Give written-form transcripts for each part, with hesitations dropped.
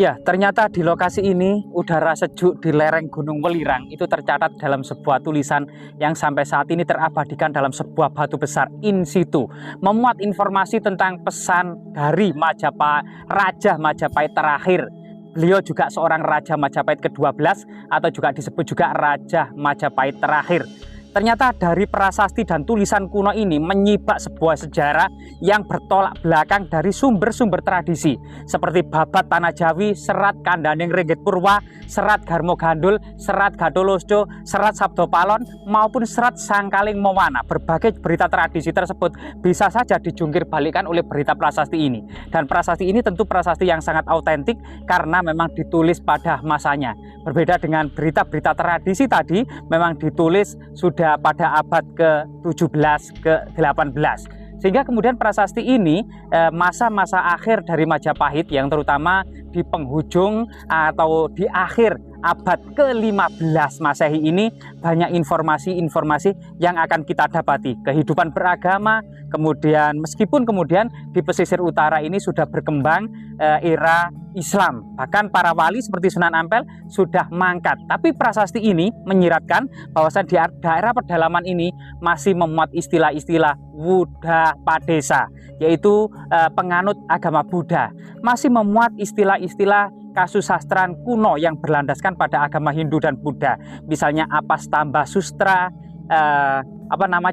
Ya, ternyata di lokasi ini udara sejuk di lereng Gunung Welirang itu tercatat dalam sebuah tulisan yang sampai saat ini terabadikan dalam sebuah batu besar in situ, memuat informasi tentang pesan dari Raja Majapahit terakhir. Beliau juga seorang Raja Majapahit ke-12 atau juga disebut juga Raja Majapahit terakhir. Ternyata dari prasasti dan tulisan kuno ini menyibak sebuah sejarah yang bertolak belakang dari sumber-sumber tradisi seperti Babat Tanah Jawi, Serat Kandaning Ringgit Purwa, Serat Garmo Gandul, Serat Gatolosjo, Serat Sabdo Palon maupun Serat Sangkaling Mowana. Berbagai berita tradisi tersebut bisa saja dijungkir balikan oleh berita prasasti ini. Dan prasasti ini tentu prasasti yang sangat autentik karena memang ditulis pada masanya. Berbeda dengan berita-berita tradisi tadi memang ditulis sudah pada abad ke-17 ke-18, sehingga kemudian prasasti ini masa-masa akhir dari Majapahit yang terutama di penghujung atau di akhir abad ke-15 Masehi ini banyak informasi-informasi yang akan kita dapati. Kehidupan beragama, kemudian meskipun kemudian di pesisir utara ini sudah berkembang era Islam, bahkan para wali seperti Sunan Ampel sudah mangkat, tapi prasasti ini menyiratkan bahwasan di daerah pedalaman ini masih memuat istilah-istilah Wuda Padesa, yaitu penganut agama Buddha, masih memuat istilah-istilah kasusastran kuno yang berlandaskan pada agama Hindu dan Buddha, misalnya Apastamba Sustra,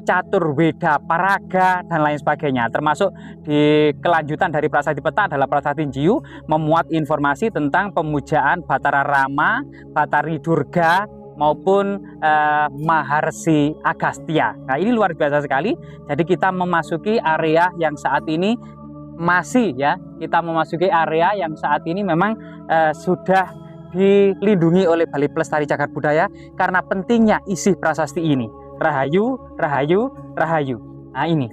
Catur Weda Paraga dan lain sebagainya. Termasuk di kelanjutan dari prasasti peta adalah prasasti Jiu memuat informasi tentang pemujaan Batara Rama, Batari Durga maupun Maharsi Agastya. Nah, ini luar biasa sekali. Jadi kita memasuki area yang saat ini kita memasuki area yang saat ini memang sudah dilindungi oleh Balai Pelestari Cagar Budaya karena pentingnya isi prasasti ini. Rahayu, Rahayu, Rahayu. Nah ini.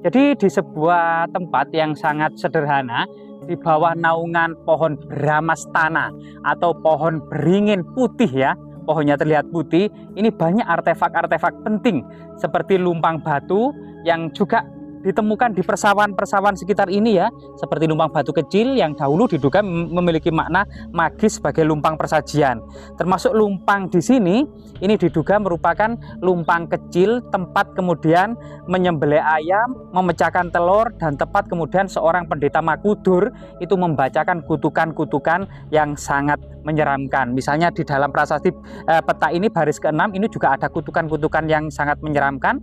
Jadi di sebuah tempat yang sangat sederhana, di bawah naungan pohon Bramastana atau pohon beringin putih ya, pohonnya terlihat putih, ini banyak artefak-artefak penting seperti lumpang batu yang juga ditemukan di persawahan-persawahan sekitar ini ya, seperti lumpang batu kecil yang dahulu diduga memiliki makna magis sebagai lumpang persajian. Termasuk lumpang di sini ini diduga merupakan lumpang kecil tempat kemudian menyembelih ayam, memecahkan telur, dan tempat kemudian seorang pendeta Makudur itu membacakan kutukan-kutukan yang sangat menyeramkan. Misalnya di dalam prasasti peta ini baris ke-6 ini juga ada kutukan-kutukan yang sangat menyeramkan.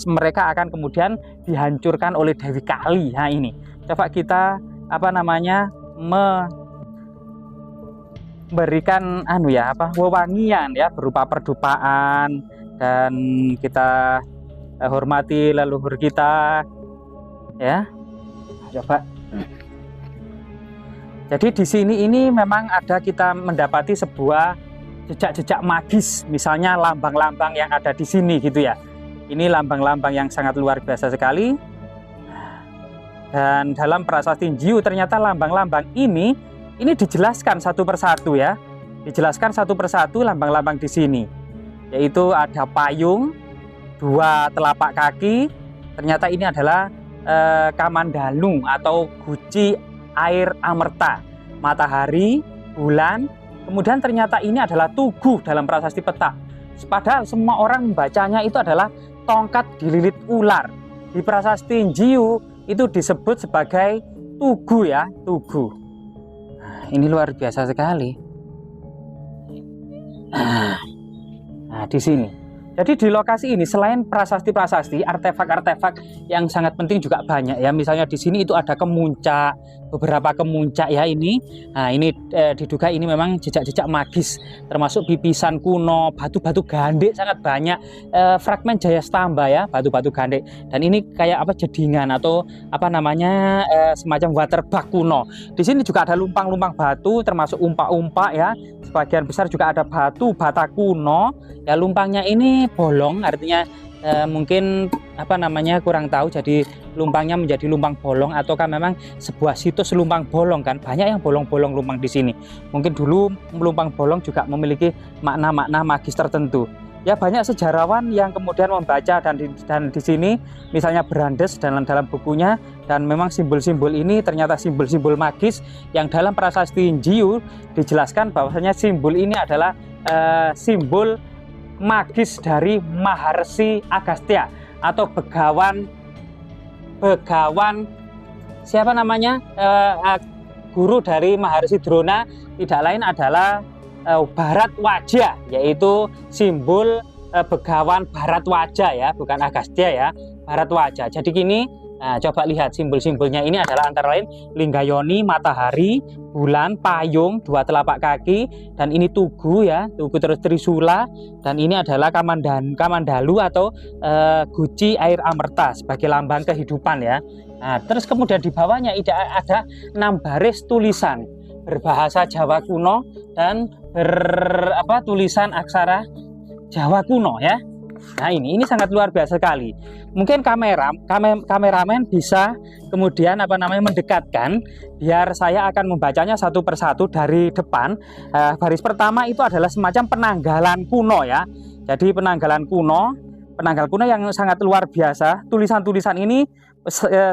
Mereka akan kemudian dihancurkan oleh Dewi Kali. Nah ini coba kita memberikan wewangian ya berupa perdupaan, dan kita hormati leluhur kita ya. Coba. Jadi di sini ini memang ada kita mendapati sebuah jejak-jejak magis, misalnya lambang-lambang yang ada di sini gitu ya. Ini lambang-lambang yang sangat luar biasa sekali. Dan dalam prasasti Jiu ternyata lambang-lambang ini dijelaskan satu persatu ya. Dijelaskan satu persatu lambang-lambang di sini. Yaitu ada payung, 2 telapak kaki. Ternyata ini adalah Kamandanu atau guci air amerta, matahari, bulan. Kemudian ternyata ini adalah tugu dalam prasasti peta. Padahal semua orang membacanya itu adalah tongkat dililit ular. Di prasasti Jiu itu disebut sebagai tugu ya, tugu. Nah, ini luar biasa sekali. Nah, di sini. Jadi di lokasi ini selain prasasti-prasasti, artefak-artefak yang sangat penting juga banyak ya. Misalnya di sini itu ada kemuncak, beberapa kemuncak ya ini. Nah, ini diduga ini memang jejak-jejak magis, termasuk pipisan kuno, batu-batu gandek sangat banyak, fragmen Jayastamba ya, batu-batu gandek. Dan ini kayak jedingan atau semacam waterbug kuno. Di sini juga ada lumpang-lumpang batu, termasuk umpak-umpak ya. Sebagian besar juga ada batu bata kuno. Ya, lumpangnya ini bolong, artinya mungkin kurang tahu, jadi lumpangnya menjadi lumpang bolong, ataukah memang sebuah situs lumpang bolong kan, banyak yang bolong-bolong lumpang di sini. Mungkin dulu lumpang bolong juga memiliki makna-makna magis tertentu. ya banyak sejarawan yang kemudian membaca dan di sini misalnya Brandes dalam bukunya, dan memang simbol-simbol ini ternyata simbol-simbol magis yang dalam prasasti Jiu dijelaskan bahwasanya simbol ini adalah simbol magis dari Maharsi Agastya atau begawan siapa namanya, guru dari Maharsi Drona, tidak lain adalah Bharadwaja, yaitu simbol begawan Bharadwaja ya, bukan Agastya ya, Bharadwaja. Jadi gini, nah, coba lihat simbol-simbolnya ini adalah antara lain Linggayoni, matahari, bulan, payung, dua telapak kaki, dan ini tugu ya, tugu terus Trisula, dan ini adalah kamandalu atau guci air amerta sebagai lambang kehidupan ya. Nah, terus kemudian di bawahnya ada 6 baris tulisan berbahasa Jawa kuno dan tulisan aksara Jawa kuno ya. Nah ini sangat luar biasa sekali. Mungkin kameramen bisa kemudian mendekatkan, biar saya akan membacanya satu persatu dari depan. Baris pertama itu adalah semacam penanggalan kuno ya. Jadi penanggal kuno yang sangat luar biasa. Tulisan-tulisan ini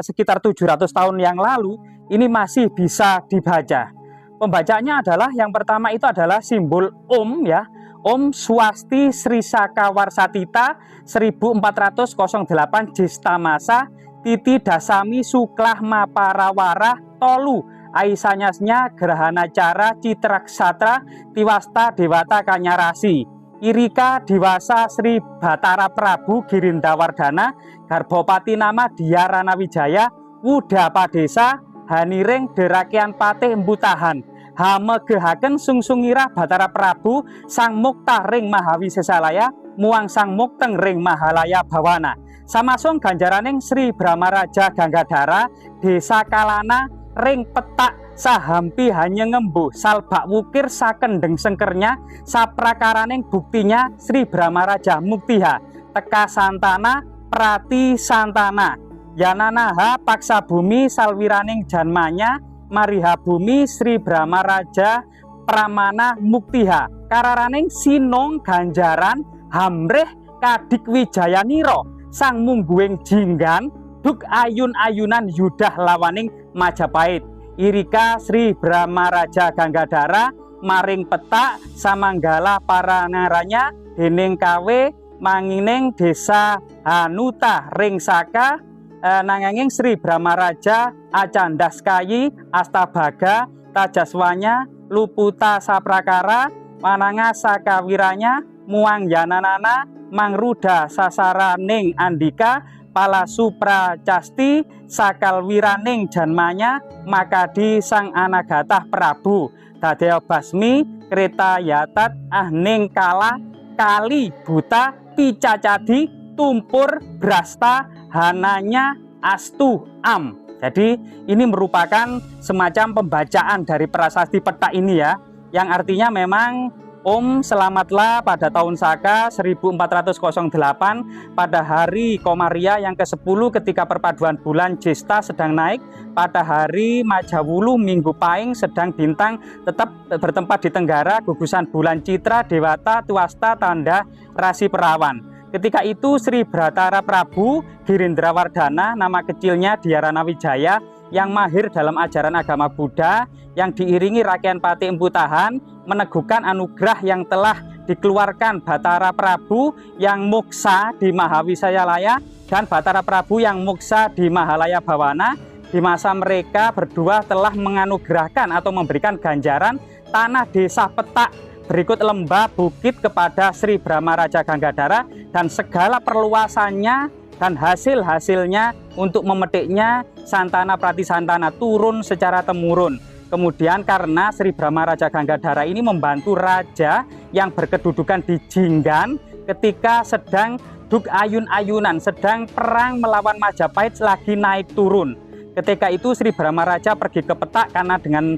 sekitar 700 tahun yang lalu ini masih bisa dibaca. Pembacanya adalah yang pertama itu adalah simbol Om ya. Om Swasti Sri Saka Warsatita 1408 Jistamasa Titi Dasami Suklah Maparawara Tolu Aisanyasnya Gerhana Cara Citraksatra Tiwasta Dewata Kanyarasi Irika Diwasa Sri Batara Prabu Girindawardana Garbopati Nama Diarana Wijaya Wudapa Desa Haniring Derakian Patih Embutahan Hamegehaken Sungsungirah Batara Prabu Sang Mukta Ring Mahawi Sesalaya Muang Sang Mukteng Ring Mahalaya Bawana Samasung Ganjaraning Sri Brahmaraja Ganggadara Desa Kalana Ring Petak Sahampi Hanya Ngembu Salbak Wukir Sakendeng Sengkernya Saprakaraning Buktinya Sri Brahmaraja Muktiha Teka Santana Prati Santana Yananaha Paksa Bumi Salwiraning Janmanya Mariha Bumi Sri Brahma Raja Pramana Muktiha Kararaning Sinong Ganjaran Hamreh Kadik Wijayaniro Sang Mungguing Jinggan Duk Ayun-ayunan Yudah Lawaning Majapahit Irika Sri Brahma Raja Ganggadara Maring Petak Samanggala Paranaranya Dening Kawe Mangining Desa Hanuta Ring Saka Nanganging Sri Brahma Raja Acandas Kayi Astabaga Tajaswanya Luputa Saprakara Mananga Sakawiranya Muang Yananana Mangruda Sasaraning Andika Pala Supracasti Sakalwiraning Janmanya Makadi Sang Anagatah Prabu Dadeo Basmi Kreta Yatat Ahning Kala Kali Buta Picacadi Tumpur Brasta Hananya Astu Am. Jadi ini merupakan semacam pembacaan dari prasasti peta ini ya, yang artinya memang Om selamatlah pada tahun Saka 1408 pada hari Komaria yang ke-10 ketika perpaduan bulan Jesta sedang naik, pada hari Majawulu Minggu Pahing sedang bintang tetap bertempat di Tenggara, gugusan bulan Citra Dewata Tuasta tanda rasi perawan. Ketika itu Sri Batara Prabu Girindrawardana, nama kecilnya Diarana Wijaya, yang mahir dalam ajaran agama Buddha, yang diiringi Rakyat Patih Embutahan, meneguhkan anugerah yang telah dikeluarkan Batara Prabu yang muksa di Mahawisayalaya dan Batara Prabu yang muksa di Mahalaya Bawana. Di masa mereka berdua telah menganugerahkan atau memberikan ganjaran tanah desa Petak berikut lembah bukit kepada Sri Brahma Raja Ganggadara dan segala perluasannya dan hasil-hasilnya untuk memetiknya Santana Prati Santana turun secara temurun. Kemudian karena Sri Brahma Raja Ganggadara ini membantu raja yang berkedudukan di Jinggan ketika sedang duk ayun-ayunan, sedang perang melawan Majapahit lagi naik turun. Ketika itu Sri Brahma Raja pergi ke Petak karena dengan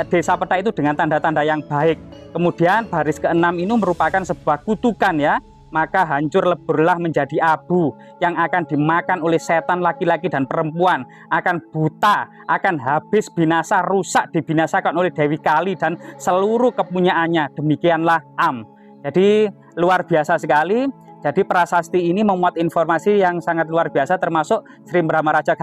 desa Petak itu dengan tanda-tanda yang baik. Kemudian baris ke-6 ini merupakan sebuah kutukan ya. Maka hancur leburlah menjadi abu yang akan dimakan oleh setan laki-laki dan perempuan, akan buta, akan habis binasa, rusak dibinasakan oleh Dewi Kali dan seluruh kepunyaannya. Demikianlah Am. Jadi luar biasa sekali. Jadi prasasti ini memuat informasi yang sangat luar biasa, termasuk Sri Brahmaraja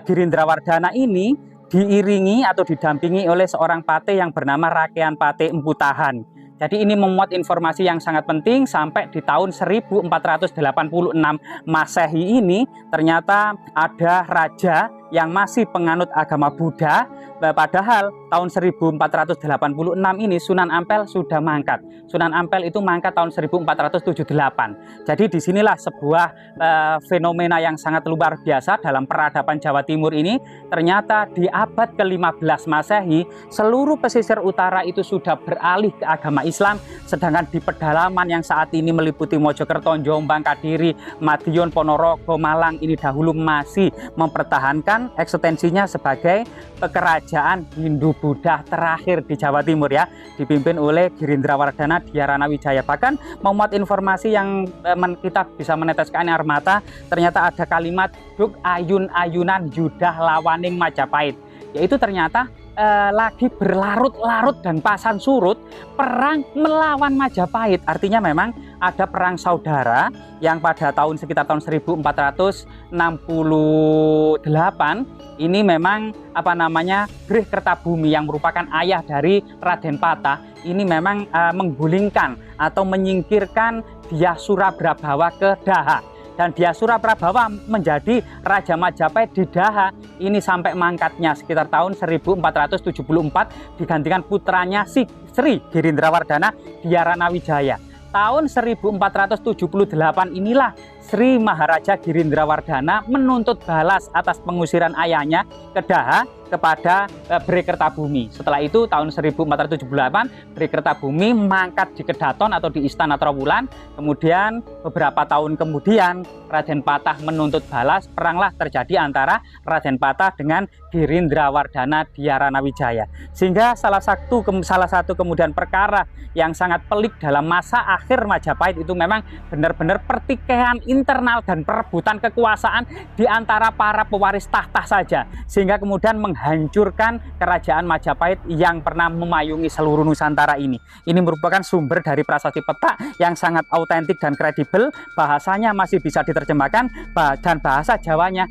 Girindrawardhana ini diiringi atau didampingi oleh seorang pate yang bernama Rakean Pate Empu Tahan. Jadi ini memuat informasi yang sangat penting. Sampai di tahun 1486 Masehi ini ternyata ada raja yang masih penganut agama Buddha, padahal tahun 1486 ini Sunan Ampel sudah mangkat. Sunan Ampel itu mangkat tahun 1478. Jadi disinilah sebuah fenomena yang sangat luar biasa dalam peradaban Jawa Timur ini. Ternyata di abad ke-15 Masehi seluruh pesisir utara itu sudah beralih ke agama Islam, sedangkan di pedalaman yang saat ini meliputi Mojokerto, Jombang, Kadiri, Madiun, Ponorogo, Malang ini dahulu masih mempertahankan eksistensinya sebagai kerajaan Hindu-Buddha terakhir di Jawa Timur ya, dipimpin oleh Girindrawardhana Dhyarana Wijaya. Bahkan memuat informasi yang kita bisa meneteskan air mata. Ternyata ada kalimat duk ayun-ayunan yudah lawaning Majapahit, yaitu ternyata lagi berlarut-larut dan pasang surut perang melawan Majapahit. Artinya memang ada perang saudara yang pada sekitar tahun 1468 ini memang Brih Kertabumi yang merupakan ayah dari Raden Patah ini memang menggulingkan atau menyingkirkan Dyasura Prabawa ke Daha. Dan Dyasura Prabawa menjadi Raja Majapahit di Daha ini sampai mangkatnya sekitar tahun 1474 digantikan putranya Sri Girindrawardhana Dhyarana Wijaya. Tahun 1478 inilah Sri Maharaja Girindrawardhana menuntut balas atas pengusiran ayahnya ke Daha kepada Bhre Kertabumi. Setelah itu tahun 1478 Bhre Kertabumi mangkat di Kedaton atau di Istana Trowulan. Kemudian beberapa tahun kemudian Raden Patah menuntut balas, peranglah terjadi antara Raden Patah dengan Girindrawardhana Dhyarana Wijaya. Sehingga salah satu kemudian perkara yang sangat pelik dalam masa akhir Majapahit itu memang benar-benar pertikaian internal dan perebutan kekuasaan di antara para pewaris tahta saja, sehingga kemudian menghancurkan kerajaan Majapahit yang pernah memayungi seluruh Nusantara ini. Ini merupakan sumber dari prasasti peta yang sangat autentik dan kredibel, bahasanya masih bisa diterjemahkan dan bahasa Jawanya